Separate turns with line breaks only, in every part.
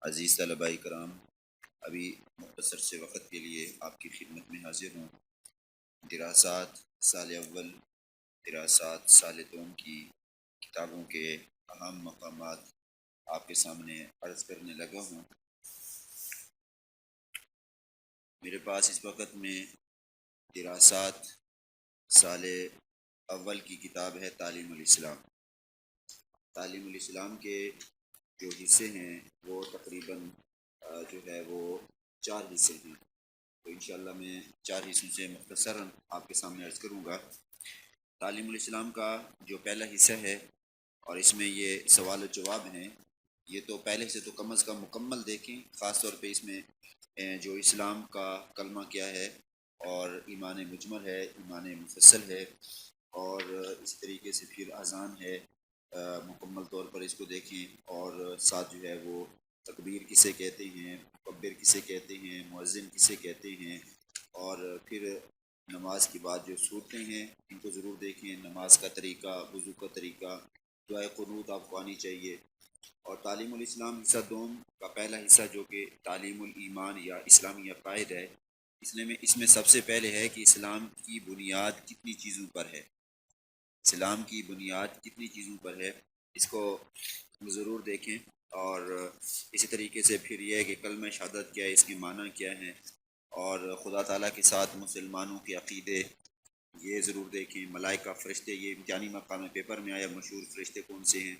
عزیز طلباء کرام، ابھی مختصر سے وقت کے لیے آپ کی خدمت میں حاضر ہوں۔ دراسات سال اول، دراسات سال دوم کی کتابوں کے اہم مقامات آپ کے سامنے عرض کرنے لگا ہوں۔ میرے پاس اس وقت میں دراسات سال اول کی کتاب ہے تعلیم الاسلام۔ تعلیم الاسلام کے جو حصے ہیں وہ تقریباً جو ہے وہ 4 حصے ہیں، تو انشاءاللہ میں 4 حصوں سے مختصراً آپ کے سامنے عرض کروں گا۔ تعلیم الاسلام کا جو پہلا حصہ ہے اور اس میں یہ سوال و جواب ہیں، یہ تو پہلے سے تو کم از کم مکمل دیکھیں، خاص طور پہ اس میں جو اسلام کا کلمہ کیا ہے اور ایمان مجمل ہے، ایمان مفصل ہے، اور اس طریقے سے پھر اذان ہے، مکمل طور پر اس کو دیکھیں، اور ساتھ جو ہے وہ تکبیر کسے کہتے ہیں، مکبر کسے کہتے ہیں، مؤذن کسے کہتے ہیں، اور پھر نماز کے بعد جو صورتیں ہیں ان کو ضرور دیکھیں، نماز کا طریقہ، وضو کا طریقہ، دعائے قنوت آپ کو آنی چاہیے۔ اور تعلیم الاسلام حصہ دوم کا پہلا حصہ جو کہ تعلیم الایمان یا اسلامی عقائد ہے، اس میں سب سے پہلے ہے کہ اسلام کی بنیاد کتنی چیزوں پر ہے، اسلام کی بنیاد کتنی چیزوں پر ہے، اس کو ضرور دیکھیں۔ اور اسی طریقے سے پھر یہ ہے کہ کلمہ شہادت کیا ہے، اس کے معنی کیا ہیں، اور خدا تعالیٰ کے ساتھ مسلمانوں کے عقیدے یہ ضرور دیکھیں۔ ملائکہ، فرشتے، یہ امتحانی مقام پیپر میں آیا مشہور فرشتے کون سے ہیں،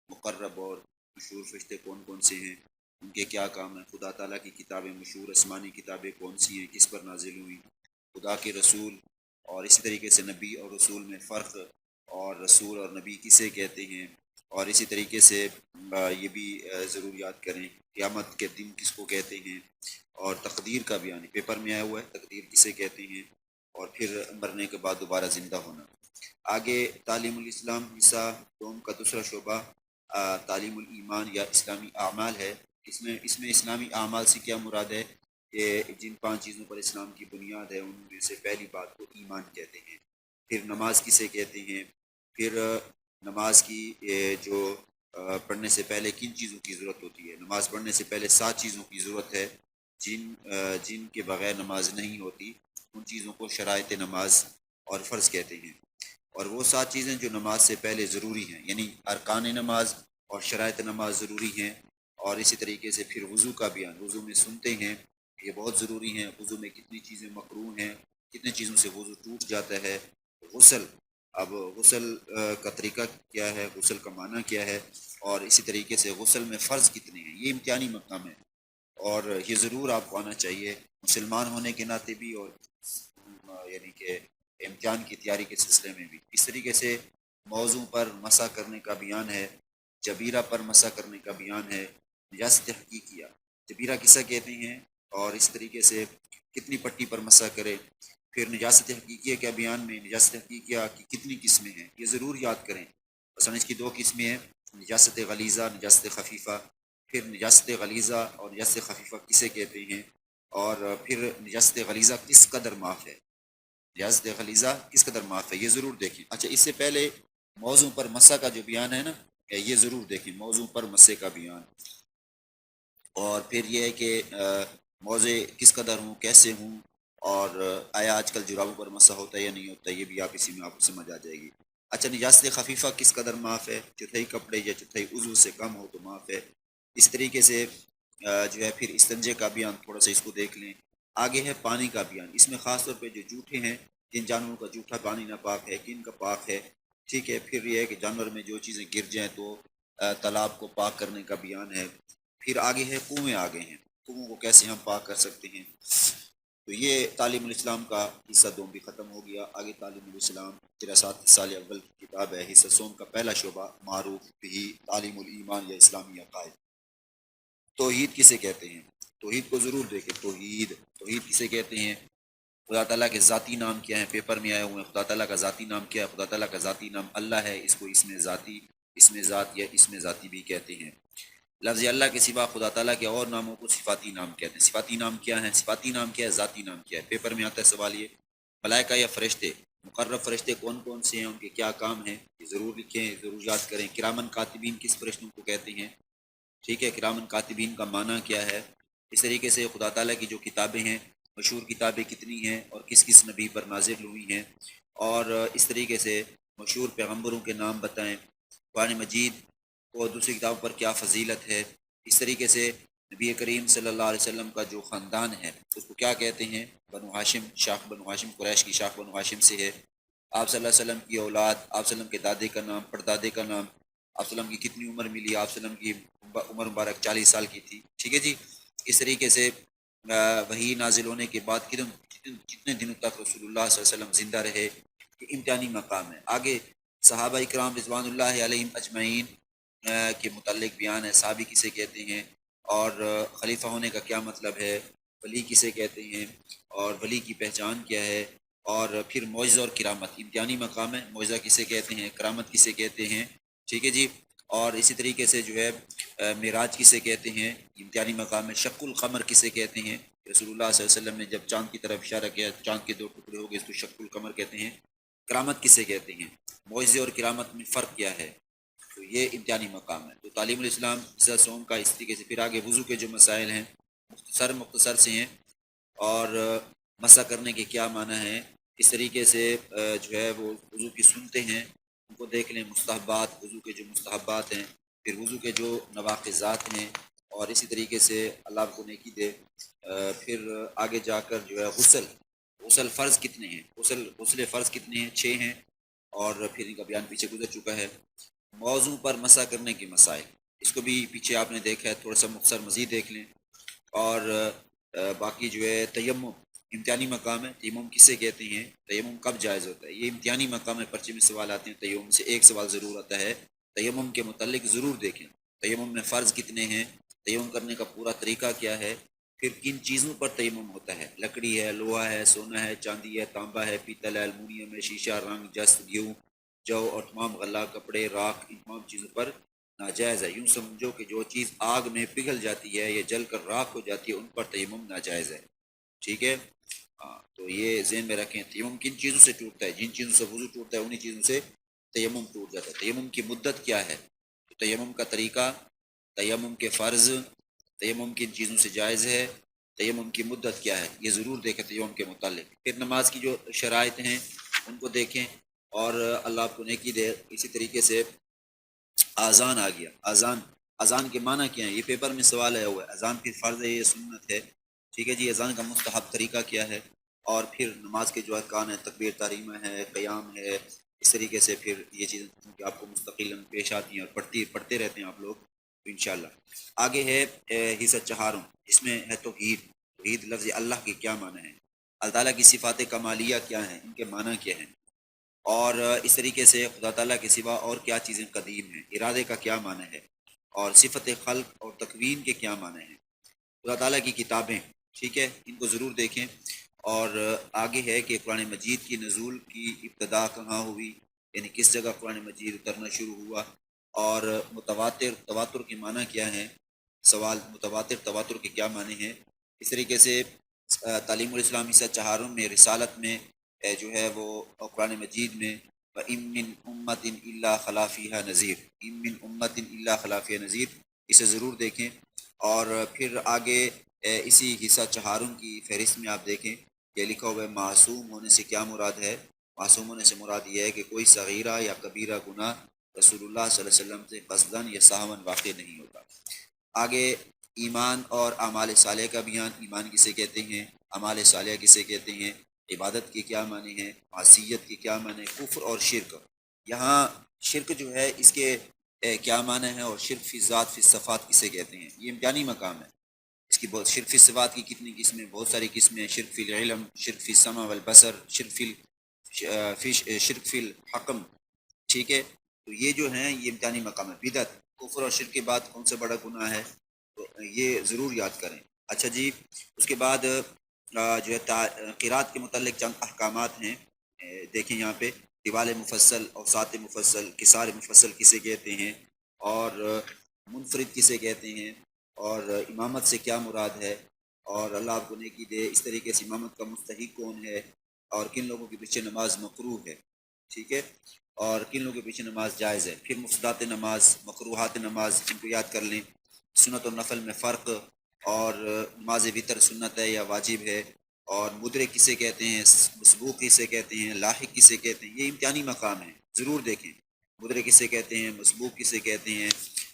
مقرب اور مشہور فرشتے کون کون سے ہیں، ان کے کیا کام ہیں، خدا تعالیٰ کی کتابیں، مشہور آسمانی کتابیں کون سی ہیں، کس پر نازل ہوئیں، خدا کے رسول، اور اسی طریقے سے نبی اور رسول میں فرق، اور رسول اور نبی کسے کہتے ہیں، اور اسی طریقے سے یہ بھی ضرور یاد کریں قیامت کے دن کس کو کہتے ہیں، اور تقدیر کا بیان پیپر میں آیا ہوا ہے، تقدیر کسے کہتے ہیں، اور پھر مرنے کے بعد دوبارہ زندہ ہونا۔ آگے تعلیم الاسلام حصہ دوم کا دوسرا شعبہ تعلیم الایمان یا اسلامی اعمال ہے۔ اس میں اسلامی اعمال سے کیا مراد ہے کہ جن 5 چیزوں پر اسلام کی بنیاد ہے ان میں سے پہلی بات کو ایمان کہتے ہیں۔ پھر نماز کسے کہتے ہیں، پھر نماز کی جو پڑھنے سے پہلے کن چیزوں کی ضرورت ہوتی ہے، نماز پڑھنے سے پہلے 7 چیزوں کی ضرورت ہے جن کے بغیر نماز نہیں ہوتی، ان چیزوں کو شرائط نماز اور فرض کہتے ہیں۔ اور وہ 7 چیزیں جو نماز سے پہلے ضروری ہیں، یعنی ارکان نماز اور شرائط نماز ضروری ہیں، اور اسی طریقے سے پھر وضو کا بیان، وضو میں سنتے ہیں یہ بہت ضروری ہیں، وضو میں کتنی چیزیں مکروہ ہیں، کتنے چیزوں سے وضو ٹوٹ جاتا ہے، غسل، اب غسل کا طریقہ کیا ہے، غسل کا معنی کیا ہے، اور اسی طریقے سے غسل میں فرض کتنے ہیں، یہ امتحانی مقام ہے اور یہ ضرور آپ کو آنا چاہیے مسلمان ہونے کے ناطے بھی، اور یعنی کہ امتحان کی تیاری کے سلسلے میں بھی۔ اس طریقے سے موضوع پر مسح کرنے کا بیان ہے، جبیرہ پر مسح کرنے کا بیان ہے، نجاست حقیقیہ، جبیرہ کسا کہتے ہیں، اور اس طریقے سے کتنی پٹی پر مسح کرے، پھر نجاست حقیقیہ کے بیان میں نجاست حقیقیہ کی کتنی قسمیں ہیں یہ ضرور یاد کریں۔ مثلا اس کی 2 قسمیں ہیں، نجاست غلیظہ، نجاست خفیفہ، پھر نجاست غلیظہ اور نجاست خفیفہ کسے کہتے ہیں، اور پھر نجاست غلیظہ کس قدر معاف ہے، نجاست غلیظہ کس قدر معاف ہے یہ ضرور دیکھیں۔ اچھا، اس سے پہلے موضوع پر مسح کا جو بیان ہے نا، یہ ضرور دیکھیں، موضوع پر مسح کا بیان، اور پھر یہ ہے کہ موضع کس قدر ہوں، کیسے ہوں، اور آیا آج کل جرابوں پر مسح ہوتا ہے یا نہیں ہوتا، یہ بھی اسی میں آپ کو سمجھ آ جائے گی۔ اچھا، نجاست خفیفہ کس قدر معاف ہے، چوتھائی کپڑے یا چوتھائی عضو سے کم ہو تو معاف ہے۔ اس طریقے سے جو ہے پھر استنجے کا بیان، تھوڑا سا اس کو دیکھ لیں۔ آگے ہے پانی کا بیان، اس میں خاص طور پہ جو جھوٹے ہیں، جن جانوروں کا جھوٹا پانی ناپاک ہے، کن کا پاک ہے، ٹھیک ہے۔ پھر یہ ہے کہ جانور میں جو چیزیں گر جائیں تو تالاب کو پاک کرنے کا بیان ہے۔ پھر آگے ہے کنویں، آگے ہیں کنووں کو کیسے ہم پاک کر سکتے ہیں۔ تو یہ تعلیم الاسلام کا حصہ دوم بھی ختم ہو گیا۔ آگے تعلیم الاسلام دراسات سال اول کی کتاب ہے، حصہ سوم کا پہلا شعبہ معروف بھی تعلیم الایمان یا اسلامی عقائد۔ توحید کسے کہتے ہیں، توحید کو ضرور دیکھیں۔ توحید کسے کہتے ہیں، خدا تعالیٰ کے ذاتی نام کیا ہیں، پیپر میں آئے ہوئے ہیں، خدا تعالیٰ کا ذاتی نام کیا ہے، خدا تعالیٰ کا ذاتی نام اللہ ہے، اس کو اسم ذاتی، اسم ذات یا اسم ذاتی بھی کہتے ہیں۔ لفظ اللہ کے سوا خدا تعالیٰ کے اور ناموں کو صفاتی نام کہتے ہیں۔ صفاتی نام کیا ہے، صفاتی نام کیا ہے، ذاتی نام کیا ہے، پیپر میں آتا ہے سوال یہ۔ ملائکہ یا فرشتے، مقرب فرشتے کون کون سے ہیں، ان کے کیا کام ہیں، یہ ضرور لکھیں، ضرور یاد کریں۔ کرامن کاتبین کس فرشتوں کو کہتے ہیں، ٹھیک ہے، کرامن کاتبین کا معنی کیا ہے، اس طریقے سے خدا تعالیٰ کی جو کتابیں ہیں، مشہور کتابیں کتنی ہیں اور کس کس نبی پر نازل ہوئی ہیں، اور اس طریقے سے مشہور پیغمبروں کے نام بتائیں، قرآن مجید اور دوسری کتابوں پر کیا فضیلت ہے، اس طریقے سے نبی کریم صلی اللہ علیہ وسلم کا جو خاندان ہے اس کو کیا کہتے ہیں، بنو ہاشم، شاخ بنو ہاشم، قریش کی شاخ بنو ہاشم سے ہے، آپ صلی اللہ علیہ وسلم کی اولاد، آپ صلی اللہ علیہ وسلم کے دادے کا نام، پردادے کا نام، آپ صلی اللہ علیہ وسلم کی کتنی عمر ملی، آپ صلی اللہ علیہ وسلم کی عمر مبارک 40 سال کی تھی، ٹھیک ہے جی۔ اس طریقے سے وحی نازل ہونے کے بعد کتنے دنوں تک رسول اللہ صلی اللہ علیہ وسلم زندہ رہے، یہ امتحانی مقام ہے۔ آگے صحابہ اکرام رضوان اللہ علیہم اجمعین کے متعلق بیان ہے، صحابی کسے کہتے ہیں، اور خلیفہ ہونے کا کیا مطلب ہے، ولی کسے کہتے ہیں، اور ولی کی پہچان کیا ہے، اور پھر معجزہ اور کرامت امتحانی مقام ہے، معجزہ کسے کہتے ہیں، کرامت کسے کہتے ہیں، ٹھیک ہے جی۔ اور اسی طریقے سے جو ہے معراج کسے کہتے ہیں، امتحانی مقام ہے، شق القمر کسے کہتے ہیں، رسول اللہ صلی اللہ علیہ وسلم نے جب چاند کی طرف اشارہ کیا، چاند کے 2 ٹکڑے ہو گئے، اس کو شق القمر کہتے ہیں۔ کرامت کسے کہتے ہیں، معجزے اور کرامت میں فرق کیا ہے، تو یہ امتحانی مقام ہے۔ تو تعلیم الاسلام سوم کا اس طریقے سے، پھر آگے وضو کے جو مسائل ہیں مختصر سے ہیں، اور مسح کرنے کے کیا معنی ہیں، اس طریقے سے جو ہے وہ وضو کی سنتیں ہیں ان کو دیکھ لیں، مستحبات، وضو کے جو مستحبات ہیں، پھر وضو کے جو نواقضات ہیں، اور اسی طریقے سے اللہ آپ کو نیکی دے۔ پھر آگے جا کر جو ہے غسل فرض کتنے ہیں، غسل فرض کتنے ہیں، 6 ہیں، اور پھر ان کا بیان پیچھے گزر چکا ہے۔ موضوع پر مسح کرنے کے مسائل، اس کو بھی پیچھے آپ نے دیکھا ہے، تھوڑا سا مختصر مزید دیکھ لیں۔ اور باقی جو ہے تیمم امتحانی مقام ہے، تیمم کسے کہتے ہیں، تیمم کب جائز ہوتا ہے، یہ امتحانی مقام ہے، پرچے میں سوال آتے ہیں تیمم سے، ایک سوال ضرور آتا ہے تیمم کے متعلق، ضرور دیکھیں تیمم میں فرض کتنے ہیں، تیمم کرنے کا پورا طریقہ کیا ہے، پھر کن چیزوں پر تیمم ہوتا ہے، لکڑی ہے، لوہا ہے، سونا ہے، چاندی ہے، تانبا ہے، پیتل ہے، المونیم ہے، شیشہ، رنگ، جست، گیہوں، جو اور تمام غلہ، کپڑے، راکھ، ان تمام چیزوں پر ناجائز ہے۔ یوں سمجھو کہ جو چیز آگ میں پگھل جاتی ہے یا جل کر راکھ ہو جاتی ہے ان پر تیمم ناجائز ہے، ٹھیک ہے۔ تو یہ ذہن میں رکھیں، تیمم کن چیزوں سے ٹوٹتا ہے، جن چیزوں سے وضو ٹوٹتا ہے انہی چیزوں سے تیمم ٹوٹ جاتا ہے۔ تیمم کی مدت کیا ہے، تو تیمم کا طریقہ، تیمم کے فرض، تیمم کن چیزوں سے جائز ہے، تیمم کی مدت کیا ہے، یہ ضرور دیکھیں تیمم کے متعلق۔ پھر نماز کی جو شرائط ہیں ان کو دیکھیں، اور اللہ آپ کو نیکی دے۔ اسی طریقے سے اذان آ گیا، اذان کے معنی کیا ہے، یہ پیپر میں سوال آیا ہوا ہے، اذان پھر فرض ہے یا سنت ہے، ٹھیک ہے جی۔ اذان کا مستحب طریقہ کیا ہے، اور پھر نماز کے جو ارکان ہیں، تکبیر تحریمہ ہے، قیام ہے، اس طریقے سے پھر یہ چیزیں کہ آپ کو مستقل پیش آتی ہیں اور پڑھتے رہتے ہیں آپ لوگ انشاءاللہ۔ آگے ہے حصہ چہارم، اس میں ہے توحید لفظ اللہ کے کیا معنی ہیں، اللہ تعالیٰ کی صفات کمالیہ کیا ہیں، ان کے معنی کیا ہیں، اور اس طریقے سے خدا تعالیٰ کے سوا اور کیا چیزیں قدیم ہیں، ارادے کا کیا معنی ہے، اور صفت خلق اور تکوین کے کیا معنی ہیں، خدا تعالیٰ کی کتابیں، ٹھیک ہے، ان کو ضرور دیکھیں۔ اور آگے ہے کہ قرآن مجید کی نزول کی ابتدا کہاں ہوئی، یعنی کس جگہ قرآن مجید اترنا شروع ہوا، اور تواتر کے معنی کیا ہیں، سوال تواتر کے کیا معنی ہیں۔ اس طریقے سے تعلیم الاسلام حصہ چہارم میں، رسالت میں جو ہے وہ قرآن مجید میں وَإِن مِّنْ أُمَّةٍ إِلَّا خَلَا فِيهَا نَذِيرٌ، إِن مِّنْ أُمَّةٍ إِلَّا خَلَا فِيهَا نَذِيرٌ، اسے ضرور دیکھیں۔ اور پھر آگے اسی حصہ چہارم کی فہرست میں آپ دیکھیں کہ لکھا ہوا ہے معصوم ہونے سے کیا مراد ہے، معصوم ہونے سے مراد یہ ہے کہ کوئی صغیرہ یا کبیرہ گناہ رسول اللہ صلی اللہ علیہ وسلم سے قصداً یا سہواً واقع نہیں ہوتا۔ آگے ایمان اور اعمال صالح کا بیان، ایمان کسے کہتے ہیں، اعمال صالح کسے کہتے ہیں، عبادت کے کیا معنی ہیں، معصیت کے کیا معنی ہیں، کفر اور شرک۔ یہاں شرک جو ہے اس کے کیا معنی ہے، اور شرک فی ذات فی صفات کسے کہتے ہیں، یہ امتحانی مقام ہے۔ اس کی بہت، شرک فی صفات کی کتنی قسمیں، بہت ساری قسمیں، شرک فی العلم، شرک فی السمع والبصر، شرک فی الحکم، ٹھیک ہے۔ تو یہ جو ہیں یہ امتحانی مقام ہے۔ بدعت، کفر اور شرک کے بعد کون سے بڑا گناہ ہے، تو یہ ضرور یاد کریں۔ اچھا جی، اس کے بعد جو ہے قرات کے متعلق چند احکامات ہیں، دیکھیں یہاں پہ، طوال مفصل، اوساط مفصل، قصار مفصل کسے کہتے ہیں، اور منفرد کسے کہتے ہیں، اور امامت سے کیا مراد ہے، اور اللہ آپ کو نیکی دے اس طریقے سے امامت کا مستحق کون ہے، اور کن لوگوں کے پیچھے نماز مکروہ ہے، ٹھیک ہے، اور کن لوگوں کے پیچھے نماز جائز ہے۔ پھر مفسدات نماز، مکروہات نماز، ان کو یاد کر لیں۔ سنت و نفل میں فرق، اور نماز وطر سنت ہے یا واجب ہے، اور مدرک کسے کہتے ہیں، مسبوق کسے کہتے ہیں، لاحق کسے کہتے ہیں، یہ امتحانی مقام ہے، ضرور دیکھیں۔ مدرک کسے کہتے ہیں، مسبوق کسے کہتے ہیں،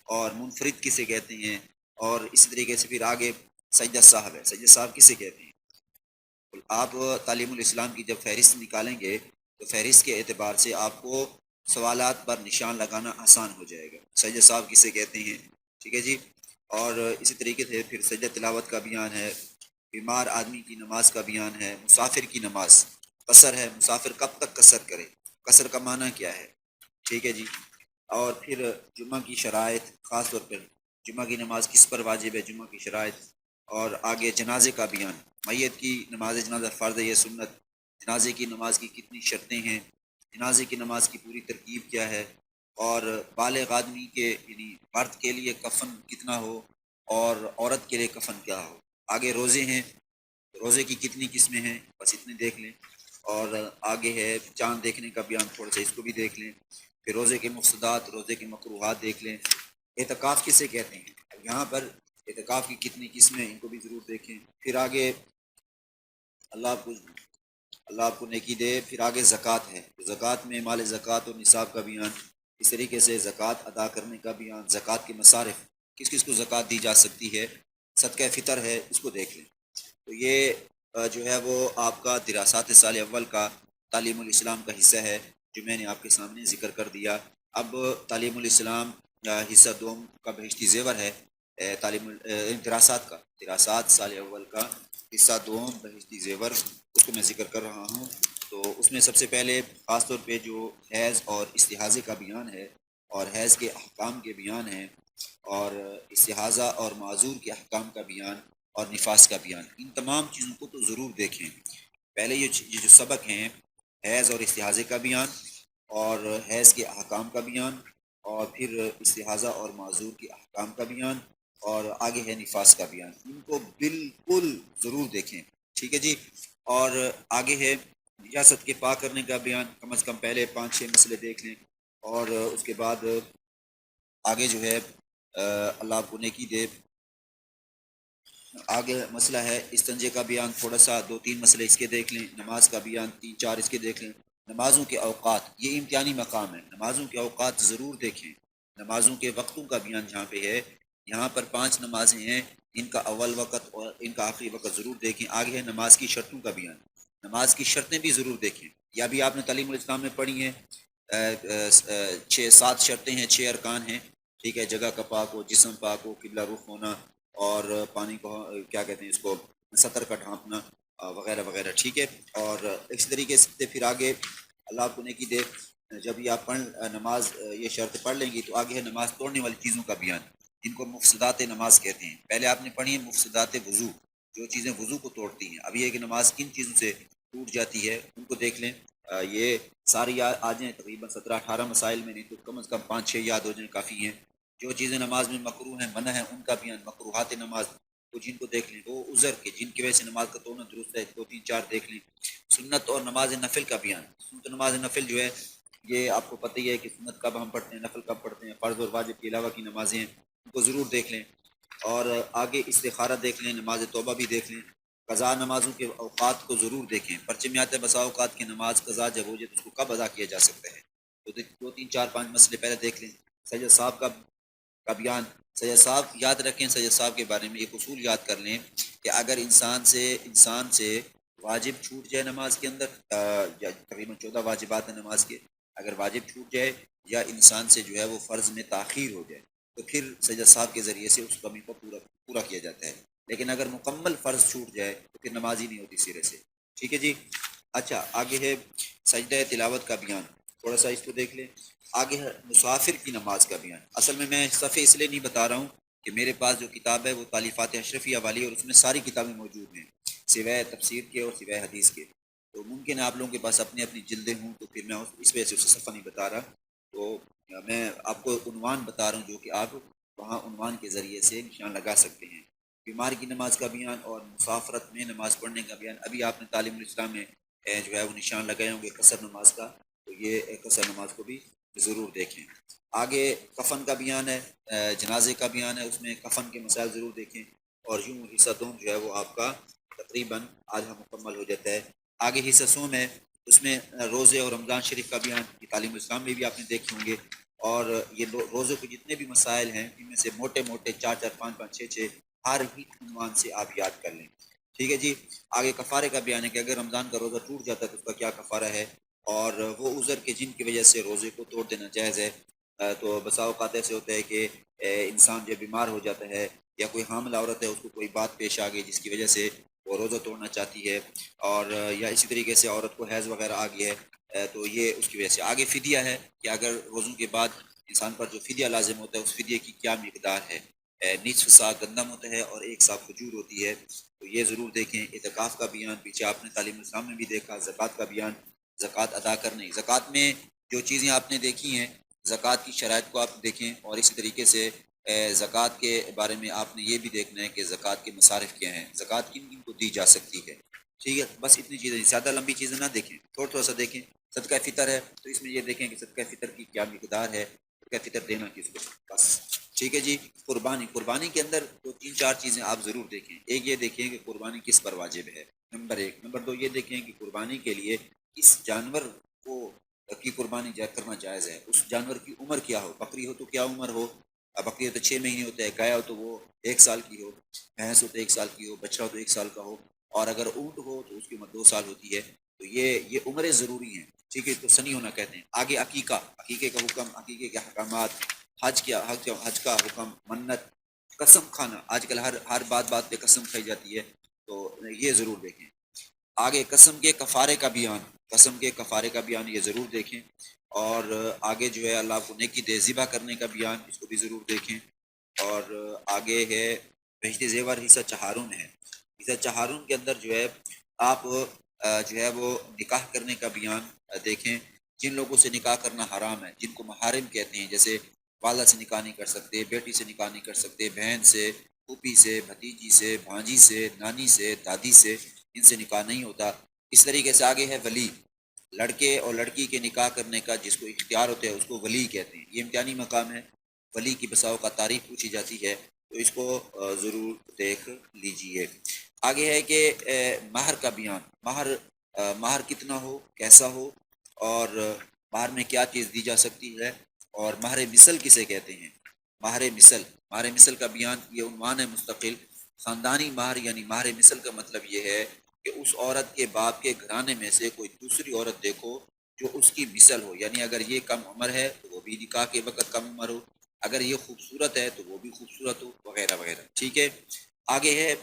اور منفرد کسے کہتے ہیں، اور اسی طریقے سے پھر آگے سجدہ صاحب ہے، سجدہ صاحب کسے کہتے ہیں۔ آپ تعلیم الاسلام کی جب فہرست نکالیں گے تو فہرست کے اعتبار سے آپ کو سوالات پر نشان لگانا آسان ہو جائے گا، سجدہ صاحب کسے کہتے ہیں، ٹھیک ہے جی۔ اور اسی طریقے سے پھر سجدہ تلاوت کا بیان ہے، بیمار آدمی کی نماز کا بیان ہے، مسافر کی نماز، قصر ہے، مسافر کب تک قصر کرے، قصر کا معنی کیا ہے، ٹھیک ہے جی۔ اور پھر جمعہ کی شرائط، خاص طور پر جمعہ کی نماز کس پر واجب ہے، جمعہ کی شرائط، اور آگے جنازے کا بیان، میت کی نماز جنازہ فرض ہے یا سنت، جنازے کی نماز کی کتنی شرطیں ہیں، جنازے کی نماز کی پوری ترکیب کیا ہے، اور بالغ آدمی کے یعنی مرد کے لیے کفن کتنا ہو اور عورت کے لیے کفن کیا ہو۔ آگے روزے ہیں، روزے کی کتنی قسمیں ہیں، بس اتنے دیکھ لیں۔ اور آگے ہے چاند دیکھنے کا بیان، تھوڑا سا اس کو بھی دیکھ لیں۔ پھر روزے کے مفسدات، روزے کے مکروہات دیکھ لیں۔ اعتکاف کسے کہتے ہیں، یہاں پر اعتکاف کی کتنی قسمیں ہیں ان کو بھی ضرور دیکھیں۔ پھر آگے اللہ آپ کو نیکی دے، پھر آگے زکوٰۃ ہے، زکوٰۃ میں مال زکوٰۃ اور نصاب کا بیان، اس طریقے سے زکوٰۃ ادا کرنے کا بیان، زکوٰۃ کے مصارف، کس کس کو زکوٰۃ دی جا سکتی ہے، صدقہ فطر ہے، اس کو دیکھ لیں۔ تو یہ جو ہے وہ آپ کا دراسات سال اول کا تعلیم الاسلام کا حصہ ہے جو میں نے آپ کے سامنے ذکر کر دیا۔ اب تعلیم الاسلام حصہ دوم کا بہشتی زیور ہے، دراسات کا، دراسات سال اول کا حصہ دوم بہشتی زیور، اس کو میں ذکر کر رہا ہوں۔ تو اس میں سب سے پہلے خاص طور پہ جو حیض اور استحاضے کا بیان ہے، اور حیض کے احکام کے بیان ہیں، اور استحاضہ اور معذور کے احکام کا بیان، اور نفاس کا بیان، ان تمام چیزوں کو تو ضرور دیکھیں۔ پہلے یہ جو سبق ہیں، حیض اور استحاضے کا بیان، اور حیض کے احکام کا بیان، اور پھر استحاضہ اور معذور کے احکام کا بیان، اور آگے ہے نفاس کا بیان، ان کو بالکل ضرور دیکھیں، ٹھیک ہے جی۔ اور آگے ہے نجاست کے پاک کرنے کا بیان، کم از کم پہلے 5-6 مسئلے دیکھ لیں۔ اور اس کے بعد آگے جو ہے اللہ آپ کو نیکی دے، آگے مسئلہ ہے استنجے کا بیان، تھوڑا سا 2-3 مسئلے اس کے دیکھ لیں۔ نماز کا بیان 3-4 اس کے دیکھ لیں۔ نمازوں کے اوقات، یہ امتحانی مقام ہے، نمازوں کے اوقات ضرور دیکھیں۔ نمازوں کے وقتوں کا بیان جہاں پہ ہے، یہاں پر 5 نمازیں ہیں، ان کا اول وقت اور ان کا آخری وقت ضرور دیکھیں۔ آگے ہے نماز کی شرطوں کا بیان، نماز کی شرطیں بھی ضرور دیکھیں۔ یا بھی آپ نے تعلیم الاسلام میں پڑھی ہیں، 6-7 شرطیں ہیں، 6 ارکان ہیں، ٹھیک ہے، جگہ کا پاک ہو، جسم پاک ہو، قبلہ رخ ہونا، اور پانی کو کیا کہتے ہیں اس کو، سطر کا ڈھانپنا، وغیرہ وغیرہ، ٹھیک ہے۔ اور اسی طریقے سے پھر آگے اللہ آپ کو نیکی دے، جب یہ آپ نماز یہ شرط پڑھ لیں گی تو آگے ہے نماز توڑنے والی چیزوں کا بیان، جن کو مفسدات نماز کہتے ہیں۔ پہلے آپ نے پڑھی ہے مفسدات وضو، جو چیزیں وضو کو توڑتی ہیں۔ اب یہ کہ نماز کن چیزوں سے ٹوٹ جاتی ہے ان کو دیکھ لیں۔ یہ ساری آ جائیں، تقریباً 17-18 مسائل میں، نہیں تو کم از کم 5-6 یاد ہو جائیں، کافی ہیں۔ جو چیزیں نماز میں مکروہ ہیں، منع ہیں، ان کا بیان، مکروہات نماز کو جن کو دیکھ لیں، وہ عذر کے جن کی وجہ سے نماز کا توڑنا درست ہے، 2-3-4 دیکھ لیں۔ سنت اور نماز نفل کا بیان، سنت نماز نفل جو ہے یہ آپ کو پتہ ہی ہے کہ سنت کب ہم پڑھتے ہیں، نفل کب پڑھتے ہیں، فرض اور واجب کے علاوہ کی نمازیں ہیں، ان کو ضرور دیکھ لیں۔ اور آگے استخارہ دیکھ لیں، نماز توبہ بھی دیکھ لیں۔ قضا نمازوں کے اوقات کو ضرور دیکھیں، پرچے میں آتے ہیں بسا اوقات کی نماز قضا جب ہو جائے تو اس کو کب ادا کیا جا سکتا ہے، تو 2-3-4-5 مسئلے پہلے دیکھ لیں۔ سجدہ صاحب کا بیان، سجدہ صاحب یاد رکھیں، سجدہ صاحب کے بارے میں ایک اصول یاد کر لیں کہ اگر انسان سے واجب چھوٹ جائے نماز کے اندر، تقریباً 14 واجبات ہیں نماز کے، اگر واجب چھوٹ جائے یا انسان سے جو ہے وہ فرض میں تاخیر ہو جائے تو پھر سجدہ صاحب کے ذریعے سے اس کمی کو پورا کیا جاتا ہے۔ لیکن اگر مکمل فرض چھوٹ جائے تو پھر نماز ہی نہیں ہوتی سرے سے، ٹھیک ہے جی۔ اچھا، آگے ہے سجدہ تلاوت کا بیان، تھوڑا سا اس کو دیکھ لیں۔ آگے ہے مسافر کی نماز کا بیان۔ اصل میں صفحے اس لیے نہیں بتا رہا ہوں کہ میرے پاس جو کتاب ہے وہ تالیفات اشرفیہ والی ہے، اور اس میں ساری کتابیں موجود ہیں سوائے تفسیر کے اور سوائے حدیث کے، تو ممکن ہے آپ لوگوں کے پاس اپنی اپنی جلدیں ہوں، تو پھر میں اس وجہ سے اسے صفحہ نہیں بتا رہا، تو میں آپ کو عنوان بتا رہا ہوں جو کہ آپ وہاں عنوان کے ذریعے سے نشان لگا سکتے ہیں۔ بیمار کی نماز کا بیان اور مسافرت میں نماز پڑھنے کا بیان، ابھی آپ نے تعلیم الاسلام میں جو ہے وہ نشان لگائے ہوں گے قصر نماز کا، تو یہ قصر نماز کو بھی ضرور دیکھیں۔ آگے کفن کا بیان ہے، جنازے کا بیان ہے، اس میں کفن کے مسائل ضرور دیکھیں، اور یوں حصہ دوم جو ہے وہ آپ کا تقریباً آدھا مکمل ہو جاتا ہے۔ آگے حصہ سوم ہے، اس میں روزے اور رمضان شریف کا بیان، یہ تعلیم اسلام میں بھی آپ نے دیکھے ہوں گے، اور یہ روزوں کے جتنے بھی مسائل ہیں ان میں سے موٹے موٹے 4 4 5 5 6 6 ہر ہی عنوان سے آپ یاد کر لیں، ٹھیک ہے جی۔ آگے کفارے کا بیان ہے کہ اگر رمضان کا روزہ ٹوٹ جاتا ہے تو اس کا کیا کفارہ ہے، اور وہ عذر کے جن کی وجہ سے روزے کو توڑ دینا جائز ہے۔ تو بسا اوقات ایسے ہوتا ہے کہ انسان جو بیمار ہو جاتا ہے، یا کوئی حاملہ عورت ہے اس کو کوئی بات پیش آ گئی جس کی وجہ سے وہ روزہ توڑنا چاہتی ہے، اور یا اسی طریقے سے عورت کو حیض وغیرہ آ گئی ہے، تو یہ اس کی وجہ سے۔ آگے فدیہ ہے کہ اگر روزوں کے بعد انسان پر جو فدیہ لازم ہوتا ہے اس فدیے کی کیا مقدار ہے، نصف سا گندم ہوتا ہے اور 1 سا کھجور ہوتی ہے، تو یہ ضرور دیکھیں۔ اعتکاف کا بیان پیچھے آپ نے تعلیم اسلام میں بھی دیکھا۔ زکوٰۃ کا بیان، زکوٰۃ ادا کرنے، زکوٰۃ میں جو چیزیں آپ نے دیکھی ہیں زکوٰۃ کی شرائط کو آپ دیکھیں، اور اسی طریقے سے زکوٰۃ کے بارے میں آپ نے یہ بھی دیکھنا ہے کہ زکوٰۃ کے مصارف کیا ہیں، زکوٰۃ کن کن کو دی جا سکتی ہے، ٹھیک ہے۔ بس اتنی چیزیں، زیادہ لمبی چیزیں نہ دیکھیں، تھوڑا تھوڑا سا دیکھیں۔ صدقہ فطر ہے تو اس میں یہ دیکھیں کہ صدقہ فطر کی کیا مقدار ہے، صدقہ فطر دینا کس کو، بس ٹھیک ہے جی۔ قربانی، قربانی کے اندر تو 3 4 چیزیں آپ ضرور دیکھیں۔ ایک یہ دیکھیں کہ قربانی کس پر واجب ہے، نمبر 1۔ نمبر 2 یہ دیکھیں کہ قربانی کے لیے اس جانور کو کی قربانی کرنا جائز ہے، اس جانور کی عمر کیا ہو، بکری ہو تو کیا عمر ہو، بکری ہو تو 6 مہینے ہوتا ہے، گایا ہو تو وہ 1 سال کی ہو، بھینس ہو تو 1 سال کی ہو، بچہ ہو تو 1 سال کا ہو، اور اگر اونٹ ہو تو اس کی عمر 2 سال ہوتی ہے، تو یہ عمریں ضروری ہیں، ٹھیک ہے، تو سنی ہونا کہتے ہیں۔ آگے عقیقہ، عقیقے کا حکم، عقیقے کے احکامات، حج کا حکم، منت، قسم کھانا، آج کل ہر بات پہ قسم کھائی جاتی ہے، تو یہ ضرور دیکھیں۔ آگے قسم کے کفارے کا بیان، قسم کے کفارے کا بیان یہ ضرور دیکھیں، اور آگے جو ہے اللہ کو نیکی دے ذبح کرنے کا بیان، اس کو بھی ضرور دیکھیں، اور آگے ہے بہشت زیور حصہ چہارم ہے، حصہ چہارم کے اندر جو ہے آپ جو ہے وہ نکاح کرنے کا بیان دیکھیں، جن لوگوں سے نکاح کرنا حرام ہے، جن کو محارم کہتے ہیں، جیسے والدہ سے نکاح نہیں کر سکتے، بیٹی سے نکاح نہیں کر سکتے، بہن سے، پھوپھی سے، بھتیجی سے، بھانجی سے، نانی سے، دادی سے، ان سے نکاح نہیں ہوتا۔ اس طریقے سے آگے ہے ولی، لڑکے اور لڑکی کے نکاح کرنے کا جس کو اختیار ہوتا ہے اس کو ولی کہتے ہیں، یہ امتحانی مقام ہے، ولی کی بساؤ کا تاریخ پوچھی جاتی ہے، تو اس کو ضرور دیکھ لیجئے۔ آگے ہے کہ مہر کا بیان، مہر کتنا ہو، کیسا ہو، اور مہر میں کیا چیز دی جا سکتی ہے، اور مہر مثل کسے کہتے ہیں، مہر مثل کا بیان، یہ عنوان ہے مستقل۔ خاندانی مہر یعنی مہر مثل کا مطلب یہ ہے کہ اس عورت کے باپ کے گھرانے میں سے کوئی دوسری عورت دیکھو جو اس کی مثل ہو، یعنی اگر یہ کم عمر ہے تو وہ بھی نکاح کے وقت کم عمر ہو، اگر یہ خوبصورت ہے تو وہ بھی خوبصورت ہو، وغیرہ وغیرہ، ٹھیک ہے۔ آگے ہے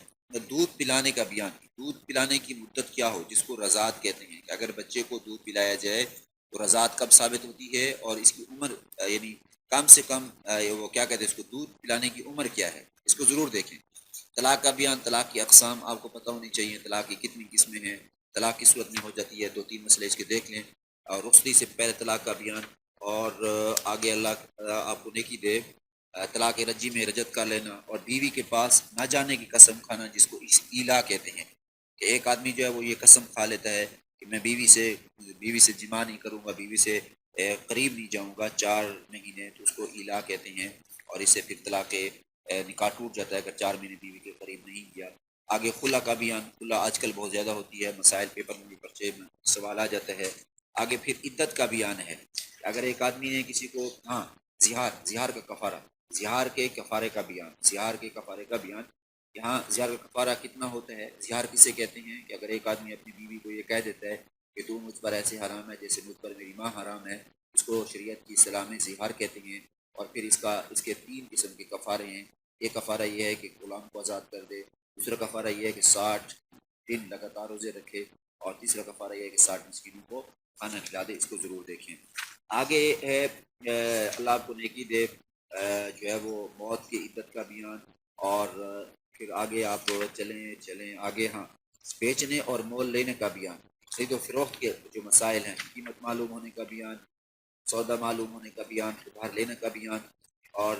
دودھ پلانے کا بیان، دودھ پلانے کی مدت کیا ہو، جس کو رضاعت کہتے ہیں، کہ اگر بچے کو دودھ پلایا جائے تو رضاعت کب ثابت ہوتی ہے، اور اس کی عمر یعنی کم سے کم وہ کیا کہتے ہیں اس کو، دودھ پلانے کی عمر کیا ہے، اس کو ضرور دیکھیں۔ طلاق کا بیان، طلاق کی اقسام آپ کو پتہ ہونی چاہیے، طلاق کی کتنی قسمیں ہیں، طلاق کس صورت میں ہو جاتی ہے، 2 3 مسئلے اس کے دیکھ لیں، اور رخصتی سے پہلے طلاق کا بیان، اور آگے اللہ آپ کو نیکی دے طلاق رجی میں رجت کا لینا، اور بیوی کے پاس نہ جانے کی قسم کھانا جس کو ایلا کہتے ہیں، کہ ایک آدمی جو ہے وہ یہ قسم کھا لیتا ہے کہ میں بیوی سے جماع نہیں کروں گا، بیوی سے قریب نہیں جاؤں گا 4 مہینے، تو اس کو ایلا کہتے ہیں، اور اس سے پھر طلاق نکاح ٹوٹ جاتا ہے اگر 4 مہینے بیوی کے قریب نہیں گیا۔ آگے خلا کا بیان، خلا آج کل بہت زیادہ ہوتی ہے، مسائل پیپر میں بھی پرچے میں سوال آ جاتا ہے۔ آگے پھر عدت کا بیان ہے، اگر ایک آدمی نے کسی کو، ہاں زہار کا کفارہ، زہار کے کفارے کا بیان، زہار کے کفارے کا بیان، یہاں زہار کا کفارہ کتنا ہوتا ہے، زہار کسے کہتے ہیں، کہ اگر ایک آدمی اپنی بیوی کو یہ کہہ دیتا ہے کہ تو مجھ پر ایسے حرام ہے جیسے مجھ پر میری ماں حرام ہے، اس کو شریعت کی اصطلاح میں زہار کہتے ہیں، اور پھر اس کے 3 قسم کے کفارے ہیں۔ ایک کفارہ یہ ہے کہ غلام کو آزاد کر دے، دوسرا کفارہ یہ ہے کہ 60 دن لگاتار روزے رکھے، اور تیسرا کفارہ یہ ہے کہ 60 مسکینوں کو کھانا کھلا دے، اس کو ضرور دیکھیں۔ آگے ہے اللہ آپ کو نیکی دے جو ہے وہ موت کی عدت کا بیان، اور پھر آگے آپ چلیں آگے، ہاں بیچنے اور مول لینے کا بیان، خرید و فروخت کے جو مسائل ہیں، قیمت معلوم ہونے کا بیان، سودا معلوم ہونے کا بیان، ادھار لینے کا بیان، اور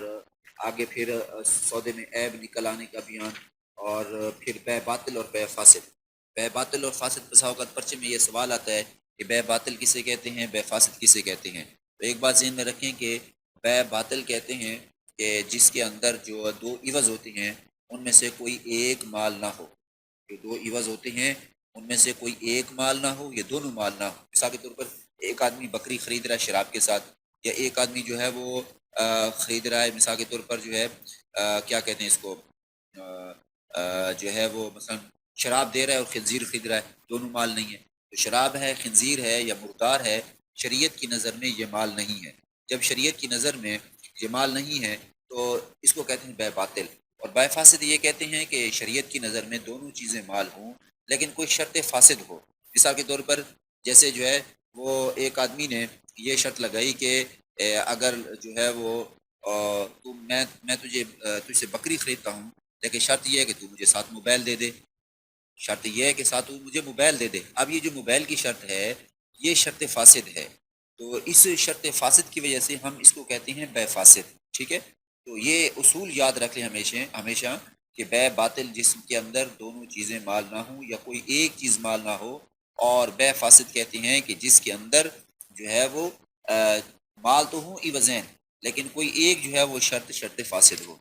آگے پھر سودے میں عیب نکل آنے کا بیان، اور پھر بے باطل اور بے فاسد، بے باطل اور فاسد بسا اوقات پرچے میں یہ سوال آتا ہے کہ بے باطل کسے کہتے ہیں، بے فاسد کسے کہتے ہیں، تو ایک بات ذہن میں رکھیں کہ بے باطل کہتے ہیں کہ جس کے اندر جو دو عوض ہوتے ہیں ان میں سے کوئی ایک مال نہ ہو، جو دو عوض ہوتے ہیں ان میں سے کوئی ایک مال نہ ہو یا دونوں مال نہ ہو۔ مثال کے طور پر ایک آدمی بکری خرید رہا ہے شراب کے ساتھ، یا ایک آدمی جو ہے وہ خرید رہا ہے مثال کے طور پر جو ہے کیا کہتے ہیں اس کو جو ہے وہ مثلا شراب دے رہا ہے اور خنزیر خرید رہا ہے، دونوں مال نہیں ہے۔ تو شراب ہے، خنزیر ہے یا مردار ہے، شریعت کی نظر میں یہ مال نہیں ہے۔ جب شریعت کی نظر میں یہ مال نہیں ہے تو اس کو کہتے ہیں بے باطل۔ اور بے فاسد یہ کہتے ہیں کہ شریعت کی نظر میں دونوں چیزیں مال ہوں لیکن کوئی شرط فاسد ہو۔ مثال کے طور پر جیسے جو ہے وہ ایک آدمی نے یہ شرط لگائی کہ اگر جو ہے وہ میں تجھ سے بکری خریدتا ہوں لیکن شرط یہ ہے کہ تو مجھے ساتھ موبائل دے دے، شرط یہ ہے کہ ساتھ تو مجھے موبائل دے دے۔ اب یہ جو موبائل کی شرط ہے یہ شرط فاسد ہے، تو اس شرط فاسد کی وجہ سے ہم اس کو کہتے ہیں بے فاسد، ٹھیک ہے۔ تو یہ اصول یاد رکھ لیں ہمیشہ کہ بے باطل جس کے اندر دونوں چیزیں مال نہ ہوں یا کوئی ایک چیز مال نہ ہو، اور بے فاسد کہتے ہیں کہ جس کے اندر جو ہے وہ مال تو ہوں عوضین لیکن کوئی ایک جو ہے وہ شرط فاسد ہو،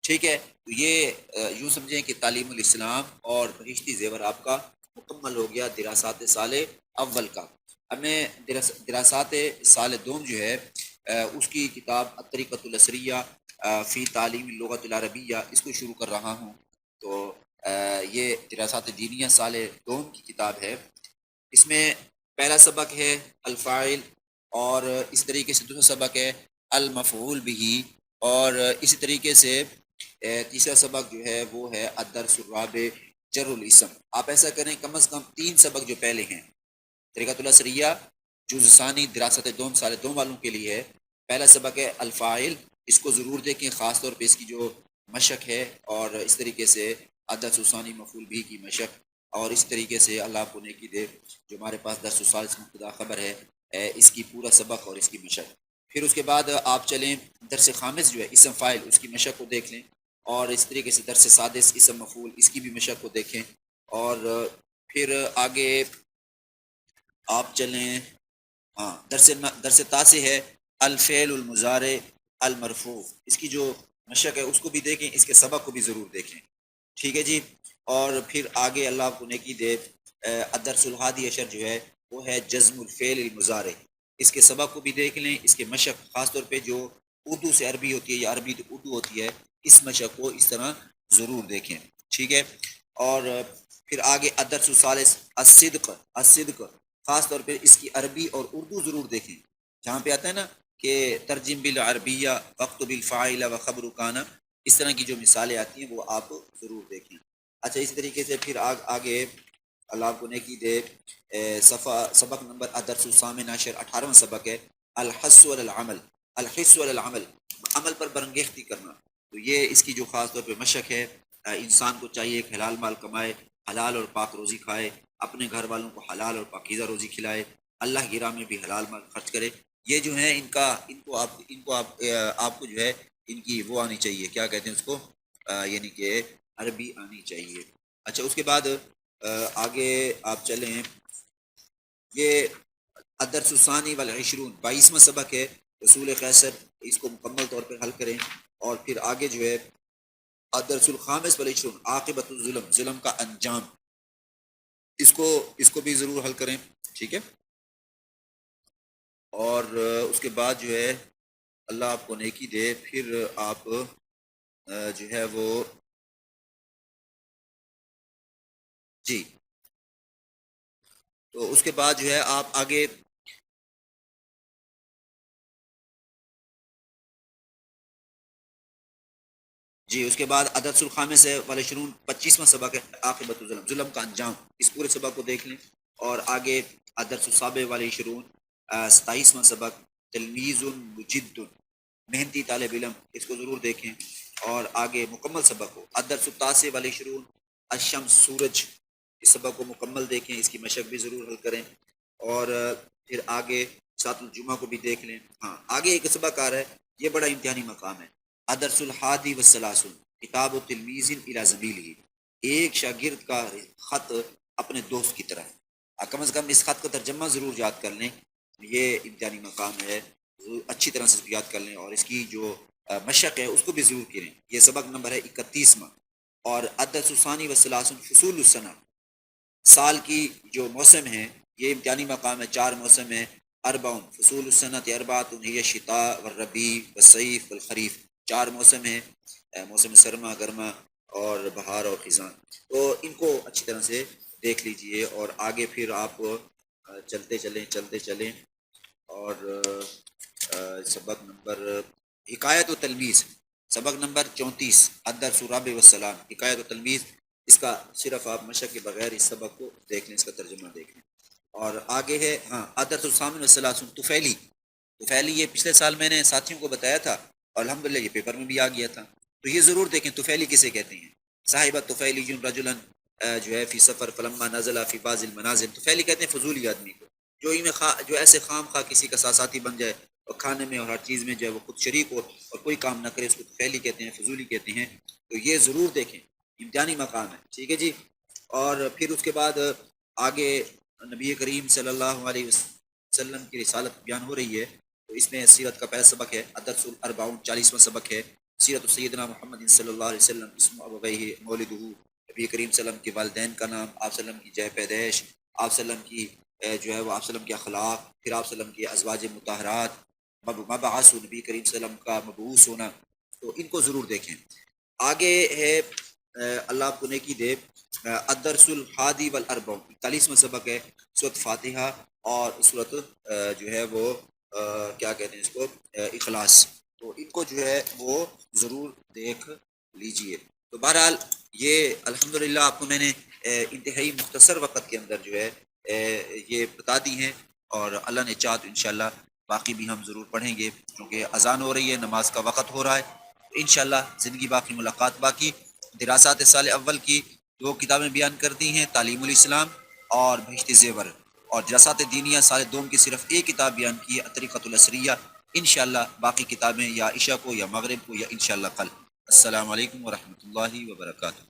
ٹھیک ہے۔ تو یہ یوں سمجھیں کہ تعلیم الاسلام اور بہشتی زیور آپ کا مکمل ہو گیا دراسات سال اول کا۔ اب میں دراسات سال دوم جو ہے اس کی کتاب الطریقۃ الاسریہ فی تعلیم اللغۃ العربیہ اس کو شروع کر رہا ہوں۔ تو یہ دراسات دینیہ سال دوم کی کتاب ہے۔ اس میں پہلا سبق ہے الفاعل، اور اس طریقے سے دوسرا سبق ہے المفعول بہ، اور اسی طریقے سے تیسرا سبق جو ہے وہ ہے الدرس الرابع جر الاسم۔ آپ ایسا کریں کم از کم 3 سبق جو پہلے ہیں طریقۃ الاسریہ جز ثانی دراست دوم سال دوم والوں کے لیے ہے۔ پہلا سبق ہے الفاعل، اس کو ضرور دیکھیں، خاص طور پہ اس کی جو مشق ہے، اور اس طریقے سے الدرس الثانی مفعول بھی کی مشق، اور اس طریقے سے اللہ آپ کو نیکی دے جو ہمارے پاس درس الثالث مبتدا خبر ہے اس کی پورا سبق اور اس کی مشق۔ پھر اس کے بعد آپ چلیں درس خامس جو ہے اسم فاعل، اس کی مشق کو دیکھ لیں، اور اس طریقے سے درس سادس اسم مفعول اس کی بھی مشق کو دیکھیں، اور پھر آگے آپ چلیں درس تاسع ہے الفعل المضارع المرفوع، اس کی جو مشق ہے اس کو بھی دیکھیں، اس کے سبق کو بھی ضرور دیکھیں، ٹھیک ہے جی۔ اور پھر آگے اللہ آپ کو نیکی دے الدرس الحادی عشر جو ہے وہ ہے جزم الفعل المضارع، اس کے سبق کو بھی دیکھ لیں، اس کے مشق خاص طور پہ جو اردو سے عربی ہوتی ہے یا عربی تو اردو ہوتی ہے، اس مشق کو اس طرح ضرور دیکھیں، ٹھیک ہے۔ اور پھر آگے الدرس الثالث الصدق، خاص طور پہ اس کی عربی اور اردو ضرور دیکھیں، جہاں پہ آتا ہے نا کہ ترجم بالعربیہ وقت بالفاعل و خبر کانا، اس طرح کی جو مثالیں آتی ہیں وہ آپ ضرور دیکھیں۔ اچھا، اس طریقے سے پھر آگے اللہ آپ کو نیکی دے سبق نمبر الدرس الثامن عشر 18واں سبق ہے الحث علی العمل، الحث علی العمل، عمل پر برانگیختی کرنا۔ تو یہ اس کی جو خاص طور پہ مشق ہے، انسان کو چاہیے کہ حلال مال کمائے، حلال اور پاک روزی کھائے، اپنے گھر والوں کو حلال اور پاکیزہ روزی کھلائے، اللہ کی راہ میں بھی حلال مال خرچ کرے۔ یہ جو ہیں ان کو آپ کو جو ہے ان کی وہ آنی چاہیے، کیا کہتے ہیں اس کو، یعنی کہ عربی آنی چاہیے۔ اچھا، اس کے بعد آگے آپ چلیں، یہ الدرس الثانی والعشرون 22واں سبق ہے رسول قیصر، اس کو مکمل طور پر حل کریں، اور پھر آگے جو ہے الدرس الخامس والعشرون عاقبۃ الظلم، ظلم کا انجام، اس کو بھی ضرور حل کریں، ٹھیک ہے۔ اور اس کے بعد جو ہے اللہ آپ کو نیکی دے، پھر آپ جو ہے وہ جی، تو اس کے بعد جو ہے آپ آگے جی، اس کے بعد الدرس الخامس والعشرون 25واں سبق ہے عاقبۃ الظلم، ظلم کا انجام، اس پورے سبق کو دیکھ لیں، اور آگے الدرس السابع والعشرون 27واں سبق تلمیذ مجد، محنتی طالب علم، اس کو ضرور دیکھیں، اور آگے مکمل سبق ہو الدرس التاسع والعشرون الشمس، سورج، اس سبق کو مکمل دیکھیں، اس کی مشق بھی ضرور حل کریں، اور پھر آگے سات الجمعہ کو بھی دیکھ لیں۔ ہاں، آگے ایک سبق آ رہا ہے، یہ بڑا امتحانی مقام ہے، الدرس الحادی والثلاثون کتاب و تلمیذ الی ذبیلہ، ایک شاگرد کا خط اپنے دوست کی طرح، کم از کم اس خط کا ترجمہ ضرور یاد کر لیں، یہ امتحانی مقام ہے۔ اچھی طرح سے یاد کر لیں، اور اس کی جو مشق ہے اس کو بھی ضرور کریں۔ یہ سبق نمبر ہے 31واں۔ اور الدرس الثانی والثلاثون فصول السنہ، سال کی جو موسم ہیں، یہ امتحانی مقام ہے، 4 موسم ہیں۔ اربعون فصول السنۃ اربعۃ ہی الشتاء والربیع والصیف والخریف، 4 موسم ہیں، موسم سرما، گرما اور بہار اور خزاں۔ تو ان کو اچھی طرح سے دیکھ لیجئے، اور آگے پھر آپ چلتے چلیں اور سبق نمبر حکایت و تلمیذ، سبق نمبر 34 الدرس الرابع والسلام، حکایت و تلمیذ، اس کا صرف آپ مشق کے بغیر اس سبق کو دیکھ لیں، اس کا ترجمہ دیکھ لیں۔ اور آگے ہے الدرس الثامن والثلاثون طفیلی، طفیلی یہ پچھلے سال میں نے ساتھیوں کو بتایا تھا، اور الحمدللہ یہ پیپر میں بھی آ گیا تھا، تو یہ ضرور دیکھیں طفیلی کسے کہتے ہیں۔ صاحبہ طفیلی رجلا جو ہے فی سفر فلما نزل فی بعض المنازل، طفیلی کہتے ہیں فضولی آدمی کو، جو ایسے خام خواہ کسی کا ساتھی بن جائے اور کھانے میں اور ہر چیز میں جو ہے وہ خود شریک ہو اور کوئی کام نہ کرے، اس کو طفیلی کہتے ہیں، فضولی کہتے ہیں۔ تو یہ ضرور دیکھیں، امتحانی مقام ہے، ٹھیک ہے جی۔ اور پھر اس کے بعد آگے نبی کریم صلی اللہ علیہ وسلم کی رسالت بیان ہو رہی ہے، تو اس میں سیرت کا پہلا سبق ہے الدرس الاربعون، 40واں سبق ہے سیرت سیدنا محمد صلی اللہ علیہ وسلم، اسم ابویہ مولدہ، نبی کریم صلی اللہ علیہ وسلم کے والدین کا نام، آپ صلی اللہ علیہ وسلم کی جائے پیدائش، آپ صلی اللہ علیہ وسلم کی جو ہے وہ آپ صلی اللہ علیہ وسلم کے اخلاق، پھر آپ صلی اللہ علیہ وسلم کی ازواج مطہرات، مبعث نبی کریم صلی اللہ علیہ وسلم کا مبعوث ہونا، تو ان کو ضرور دیکھیں۔ آگے ہے اللہ آپ کو نیکی دے الدرس الحادی والاربعون، 41واں سبق ہے سورۃ فاتحہ اور سورۃ جو ہے وہ کیا کہتے ہیں اس کو، اخلاص، تو ان کو جو ہے وہ ضرور دیکھ لیجئے۔ تو بہرحال یہ الحمدللہ آپ کو میں نے انتہائی مختصر وقت کے اندر جو ہے یہ بتا دی ہیں، اور اللہ نے چاہا تو انشاءاللہ باقی بھی ہم ضرور پڑھیں گے، کیونکہ اذان ہو رہی ہے، نماز کا وقت ہو رہا ہے، انشاءاللہ زندگی باقی ملاقات باقی۔ دراسات سال اول کی 2 کتابیں بیان کر دی ہیں، تعلیم الاسلام اور بہشت زیور، اور دراسات دینیہ سال دوم کی صرف ایک کتاب بیان کی ہے الطریقۃ العصریہ۔ انشاءاللہ باقی کتابیں یا عشاء کو یا مغرب کو یا انشاءاللہ کل۔ السلام علیکم ورحمۃ اللہ وبرکاتہ۔